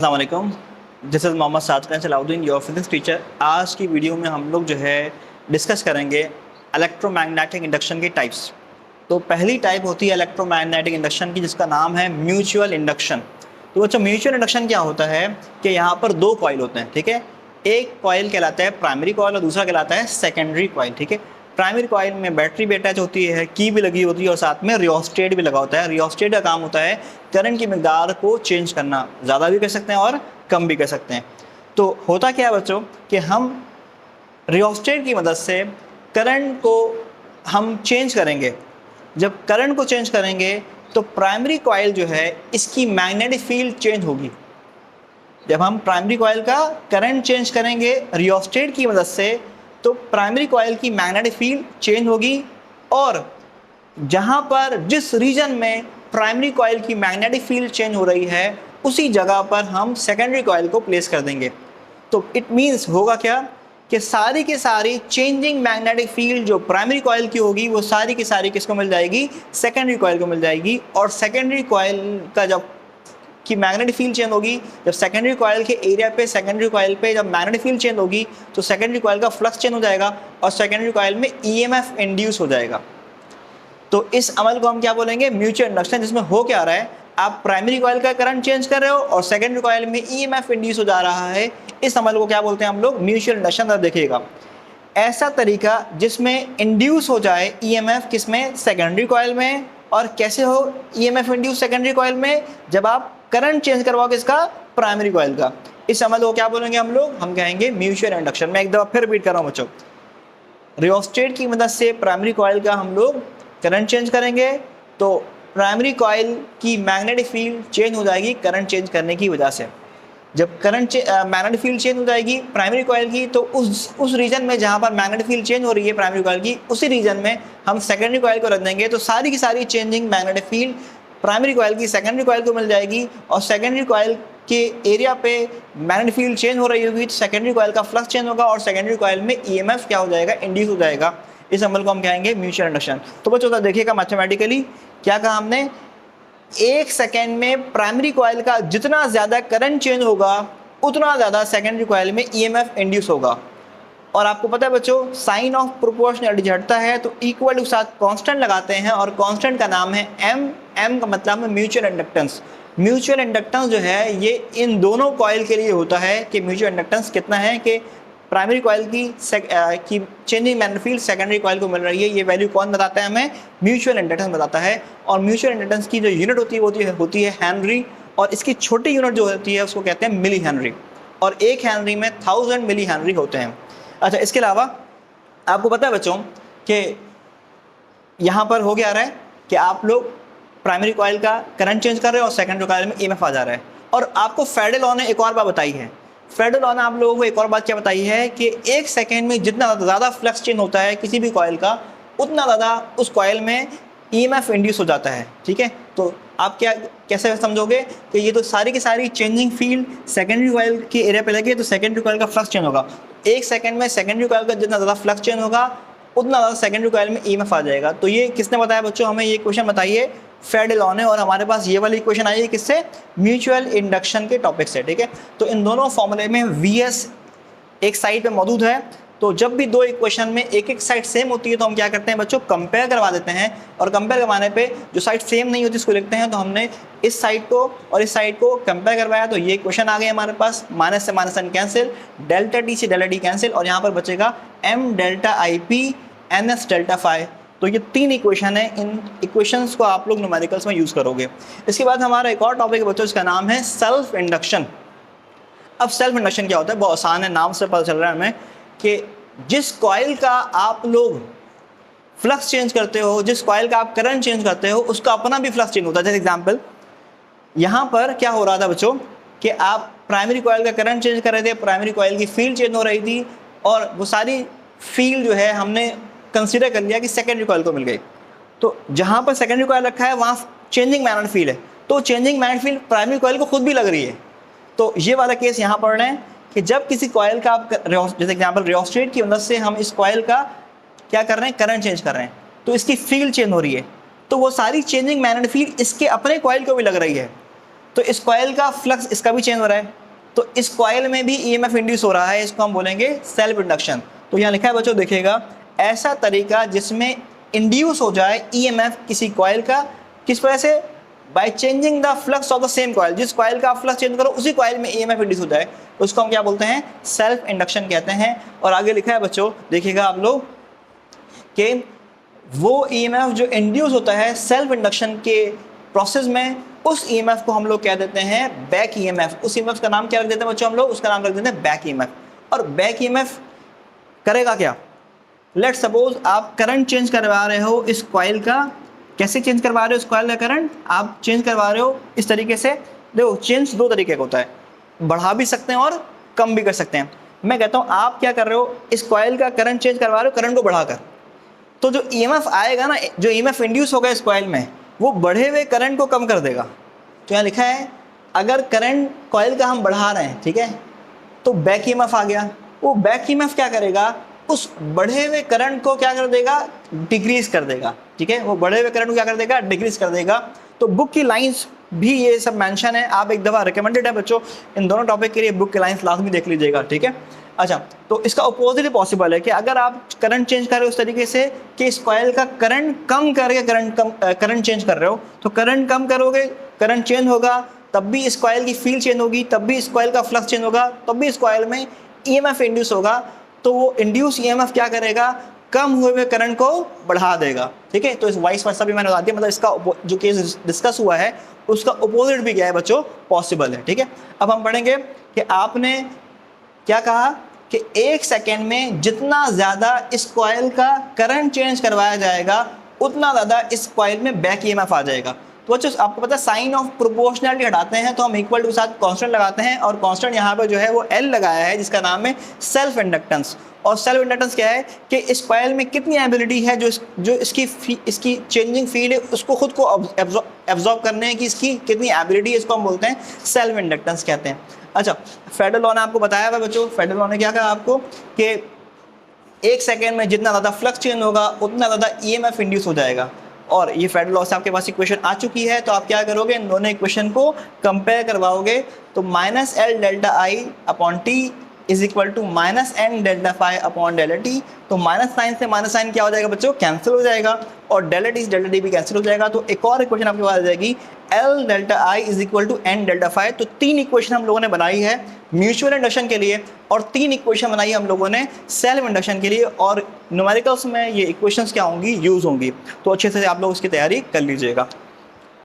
अस्सलाम वालेकुम। This is Mohammad Sadiq Salahuddin, your physics teacher. आज की वीडियो में हम लोग जो है डिस्कस करेंगे इलेक्ट्रोमैग्नेटिक इंडक्शन के टाइप्स। तो पहली टाइप होती है इलेक्ट्रोमैग्नेटिक इंडक्शन की, जिसका नाम है म्यूचुअल इंडक्शन। तो बच्चों, म्यूचुअल इंडक्शन क्या होता है कि यहाँ पर दो कॉइल होते हैं, ठीक है। एक कॉइल कहलाता है प्राइमरी कॉइल और दूसरा कहलाता है सेकेंडरी कॉइल, ठीक है। प्राइमरी कॉइल में बैटरी भी अटैच होती है, की भी लगी होती है और साथ में रियोस्टेट भी लगा होता है। रियोस्टेट का काम होता है करंट की मकदार को चेंज करना, ज़्यादा भी कर सकते हैं और कम भी कर सकते हैं। तो होता क्या है बच्चों कि हम रियोस्टेट की मदद से करंट को हम चेंज करेंगे। जब करंट को चेंज करेंगे तो प्राइमरी कॉइल जो है इसकी मैग्नेटिक फील्ड चेंज होगी। जब हम प्राइमरी कॉइल का करंट चेंज करेंगे रियोस्टेट की मदद से, तो प्राइमरी कॉइल की मैग्नेटिक फील्ड चेंज होगी और जहां पर जिस रीजन में प्राइमरी कॉइल की मैग्नेटिक फील्ड चेंज हो रही है उसी जगह पर हम सेकेंडरी कॉइल को प्लेस कर देंगे। तो इट मीन्स होगा क्या कि सारी की सारी चेंजिंग मैग्नेटिक फील्ड जो प्राइमरी कॉइल की होगी वो सारी की सारी किसको मिल जाएगी? सेकेंडरी कॉइल को मिल जाएगी। और सेकेंडरी कॉइल का जब की मैग्नेटिक फील्ड चेंज होगी, जब सेकेंडरी कॉइल के एरिया पे सेकेंडरी कॉइल पे जब मैग्नेटिक फील्ड चेंज होगी तो सेकेंडरी कॉइल का फ्लक्स चेंज हो जाएगा और सेकेंडरी कॉइल में ईएमएफ इंड्यूस हो जाएगा। तो इस अमल को हम क्या बोलेंगे? Mutual induction. जिसमें हो क्या रहा है, आप प्राइमरी कॉइल का करंट चेंज कर रहे हो और सेकेंडरी कॉइल में ईएमएफ इंड्यूस हो जा रहा है। इस अमल को क्या बोलते हैं हम लोग? Mutual induction. देखिएगा, ऐसा तरीका जिसमें इंड्यूस हो जाए ईएमएफ किसमें? सेकेंडरी कॉइल में। और कैसे हो ईएमएफ इंड्यूस सेकेंडरी कॉइल में? जब आप करंट चेंज करवाओ किसका? प्राइमरी कॉइल का। इस अमल को क्या बोलेंगे हम लोग? हम कहेंगे म्यूचुअल इंडक्शन। मैं एक दफा फिर रिपीट कर रहा हूँ बच्चों। रियोस्टेट की मदद से प्राइमरी कॉइल का हम लोग करंट चेंज करेंगे तो प्राइमरी कॉइल की मैग्नेटिक फील्ड चेंज हो जाएगी करंट चेंज करने की वजह से। जब करंट मैग्नेटिक फील्ड चेंज हो जाएगी प्राइमरी कॉइल की, तो उस रीजन में जहां पर मैग्नेटिक फील्ड चेंज हो रही है प्राइमरी कॉइल की, उसी रीजन में हम सेकेंडरी कॉइल को रख देंगे। तो सारी की सारी changing magnetic field primary coil की सेकेंडरी कॉइल को मिल जाएगी और सेकेंडरी कॉइल के एरिया पे मैग्नेटिक फील्ड चेंज हो रही होगी तो सेकेंडरी कॉइल का फ्लक्स चेंज होगा और सेकेंडरी कॉइल में ईएमएफ क्या हो जाएगा? इंड्यूस हो जाएगा। इस अमल को हम कहेंगे म्यूचुअल इंडक्शन। तो बच्चों देखिएगा, मैथमेटिकली क्या कहा हमने? एक सेकेंड में प्राइमरी कॉइल का जितना ज़्यादा करंट चेंज होगा उतना ज़्यादा सेकेंडरी कॉइल में ईएमएफ इंड्यूस होगा। और आपको पता है बच्चों, साइन ऑफ प्रोपोर्शनलिटी हटता है तो इक्वल टू साथ कांस्टेंट लगाते हैं और कांस्टेंट का नाम है एम। एम का मतलब है म्यूचुअल इंडक्टेंस। म्यूचुअल इंडक्टेंस जो है ये इन दोनों कॉइल के लिए होता है कि म्यूचुअल इंडक्टेंस कितना है कि प्राइमरी कॉइल की changing magnetic field secondary coil को मिल रही है। ये वैल्यू कौन बताता है हमें? म्यूचुअल इंडक्टेंस बताता है। और म्यूचुअल इंडक्टेंस की जो यूनिट होती है हेनरी, और इसकी छोटी यूनिट जो होती है उसको कहते हैं मिली हेनरी। और एक हेनरी में 1000 मिली हेनरी होते हैं। अच्छा, इसके अलावा आपको पता है बच्चों कि यहाँ पर हो क्या रहा है कि आप लोग प्राइमरी कॉइल का करंट चेंज कर रहे हो और सेकेंडरी कॉइल में ईएमएफ आ जा रहा है। और आपको फैराडे लॉ ने एक और बात बताई है। फैराडे लॉ ने आप लोगों को एक और बात क्या बताई है कि एक सेकेंड में जितना ज़्यादा फ्लक्स चेंज होता है किसी भी कॉइल का, उतना ज़्यादा उस कॉइल में ईएमएफ इंड्यूस हो जाता है, ठीक है। तो आप क्या कैसे समझोगे कि ये तो सारी की सारी चेंजिंग फील्ड सेकेंडरी कॉइल के एरिया पे लगे तो सेकेंडरी कॉइल का फ्लक्स चेंज होगा। एक सेकंड में सेकेंडरी कॉइल का जितना ज़्यादा फ्लक्स चेंज होगा उतना ज़्यादा सेकेंडरी कॉइल में ईएमएफ आ जाएगा। तो ये किसने बताया बच्चों? हमें ये क्वेश्चन बताइए फैराडे लॉ ने। और हमारे पास ये वाली इक्वेशन आई है किससे? म्यूचुअल इंडक्शन के टॉपिक से, ठीक है। तो इन दोनों फॉर्मूले में वीएस एक साइड पे मौजूद है। तो जब भी दो इक्वेशन में एक एक साइड सेम होती है तो हम क्या करते हैं बच्चों? कंपेयर करवा देते हैं। और कंपेयर करवाने पे जो साइड सेम नहीं होती उसको लिखते हैं। तो हमने इस साइड को और इस साइड को कंपेयर करवाया तो ये इक्वेशन आ गई हमारे पास। माइनस से minus N cancel, delta T से डेल्टा टी कैंसिल, और यहाँ पर बचेगा M delta I P N S delta phi. तो ये तीन इक्वेशन है। इन इक्वेशंस को आप लोग न्यूमेरिकल्स में यूज़ करोगे। इसके बाद हमारा एक और टॉपिक है बच्चों, इसका नाम है सेल्फ इंडक्शन। अब सेल्फ इंडक्शन क्या होता है? बहुत आसान है, नाम से पता चल रहा है हमें कि जिस कॉइल का आप लोग फ्लक्स चेंज करते हो, जिस कॉइल का आप करंट चेंज करते हो, उसका अपना भी फ्लक्स चेंज होता है। जैसे एग्जांपल यहाँ पर क्या हो रहा था बच्चों कि आप प्राइमरी कॉइल का करंट चेंज कर रहे थे, प्राइमरी कॉइल की फील्ड चेंज हो रही थी और वो सारी फील्ड जो है हमने कंसीडर कर लिया कि सेकेंडरी कॉइल को मिल गई। तो जहाँ पर सेकेंडरी कॉइल रखा है वहाँ चेंजिंग मैग्नेटिक फील्ड है, तो changing magnetic field primary coil को खुद भी लग रही है। तो ये वाला केस यहाँ पढ़ रहे हैं कि जब किसी कॉइल का आप जैसे एग्जांपल रियोस्टेट की मदद से हम इस कॉइल का क्या कर रहे हैं? करंट चेंज कर रहे हैं, तो इसकी फील्ड चेंज हो रही है। तो वो सारी चेंजिंग मैग्नेटिक फील्ड इसके अपने कॉइल को भी लग रही है। तो इस कॉइल का फ्लक्स इसका भी चेंज हो रहा है, तो इस कॉइल में भी ईएमएफ इंड्यूस हो रहा है, इसको हम बोलेंगे सेल्फ इंडक्शन। तो यहाँ लिखा है बच्चों, देखिएगा, ऐसा तरीका जिसमें इंड्यूस हो जाए ईएमएफ किसी कॉइल का, किस वजह से? By changing the flux of the same coil. जिस कॉइल का आप फ्लक्स चेंज करो उसी कॉइल में ईएमएफ इंड्यूस हो जाए, उसको हम क्या बोलते हैं? सेल्फ इंडक्शन कहते हैं। और आगे लिखा है बच्चों, देखिएगा आप लोग, कि वो ईएमएफ जो इंड्यूस होता है सेल्फ इंडक्शन के प्रोसेस में, उस ईएमएफ को हम लोग क्या देते हैं? Back EMF. उस ईएमएफ का नाम क्या रख देते हैं बच्चों हम लोग? उसका नाम रख देते हैं बैक ईएमएफ। और बैक ईएमएफ करेगा क्या? लेट सपोज आप करंट चेंज करवा रहे हो इस कॉइल का। कैसे चेंज करवा रहे हो इस कॉइल का करंट? आप चेंज करवा रहे हो इस तरीके से। देखो, चेंज दो तरीके का होता है, बढ़ा भी सकते हैं और कम भी कर सकते हैं। मैं कहता हूँ आप क्या कर रहे हो, इस कॉइल का करंट चेंज करवा रहे हो करंट को बढ़ाकर, तो जो ईएमएफ आएगा ना, जो ईएमएफ इंड्यूस होगा इस कॉइल में, वो बढ़े हुए करंट को कम कर देगा। तो यहाँ लिखा है, अगर करंट कॉइल का हम बढ़ा रहे हैं, ठीक है, तो बैक ईएमएफ आ गया। वो बैक ईएमएफ क्या करेगा? उस बढ़े हुए करंट को क्या कर देगा? डिक्रीज कर देगा। ठीक है, वो बढ़े हुए करंट को क्या कर देगा? डिक्रीज कर देगा। तो बुक की लाइंस भी ये सब मेंशन है, आप एक दफ़ा रिकमेंडेड है बच्चों, इन दोनों टॉपिक के लिए बुक की लाइंस लाजमी देख लीजिएगा। ठीक है, अच्छा, तो इसका अपोजिट पॉसिबल है कि अगर आप करंट चेंज कर रहे हो उस तरीके से कि इस कॉइल का करंट कम करके करंट चेंज कर रहे हो, तो करंट कम करोगे, करंट चेंज होगा, तब भी इस कॉइल की फील्ड चेंज होगी, तब भी इस कॉइल का फ्लक्स चेंज होगा, तब भी इस कॉइल में ईएमएफ इंड्यूस होगा। तो वो इंड्यूस ईएमएफ क्या करेगा? कम हुए हुए करंट को बढ़ा देगा। ठीक है, तो इस वाइस वर्सा भी मैंने बता दिया, मतलब इसका जो केस डिस्कस हुआ है उसका अपोजिट भी क्या है बच्चों? पॉसिबल है। ठीक है, अब हम पढ़ेंगे कि आपने क्या कहा कि 1 सेकेंड में जितना ज़्यादा इस कॉइल का करंट चेंज करवाया जाएगा उतना ज़्यादा इस कॉइल में बैक ईएमएफ आ जाएगा। तो बच्चों, आपको पता है साइन ऑफ प्रोपोर्शनलिटी हटाते हैं तो हम इक्वल टू के साथ कांस्टेंट लगाते हैं, और कांस्टेंट यहाँ पे जो है वो एल लगाया है, जिसका नाम है सेल्फ इंडक्टेंस। और सेल्फ इंडक्टेंस क्या है कि इस कॉइल में कितनी एबिलिटी है, जो इसकी चेंजिंग फील्ड है उसको खुद को एब्जॉर्ब करने की इसकी कितनी एबिलिटी है, इसको हम बोलते हैं सेल्फ इंडक्टेंस कहते हैं। अच्छा, फेडरल लॉ ने आपको बताया हुआ बच्चों, फेडरल लॉ ने क्या कहा आपको कि 1 सेकेंड में जितना ज़्यादा फ्लक्स चेंज होगा उतना ज़्यादा ईएमएफ इंड्यूस हो जाएगा। और ये फेडरल लॉ से आपके पास इक्वेशन आ चुकी है, तो आप क्या करोगे? इन दोनों इक्वेशन को कंपेयर करवाओगे, तो -L delta I upon T is equal to -N delta phi upon delta T. तो माइनस साइन से माइनस साइन क्या हो जाएगा बच्चों? कैंसिल हो जाएगा, और डेल्टा टी भी कैंसिल हो जाएगा। तो एक और इक्वेशन आपके पास आ जाएगी, L delta I is equal to N delta phi. तो 3 इक्वेशन हम लोगों ने बनाई है म्यूचुअल इंडक्शन के लिए, और 3 इक्वेशन बनाई हम लोगों ने सेल्फ इंडक्शन के लिए, और न्यूमेरिकल्स में ये इक्वेशंस क्या होंगी? यूज़ होंगी। तो अच्छे से आप लोग उसकी तैयारी कर लीजिएगा।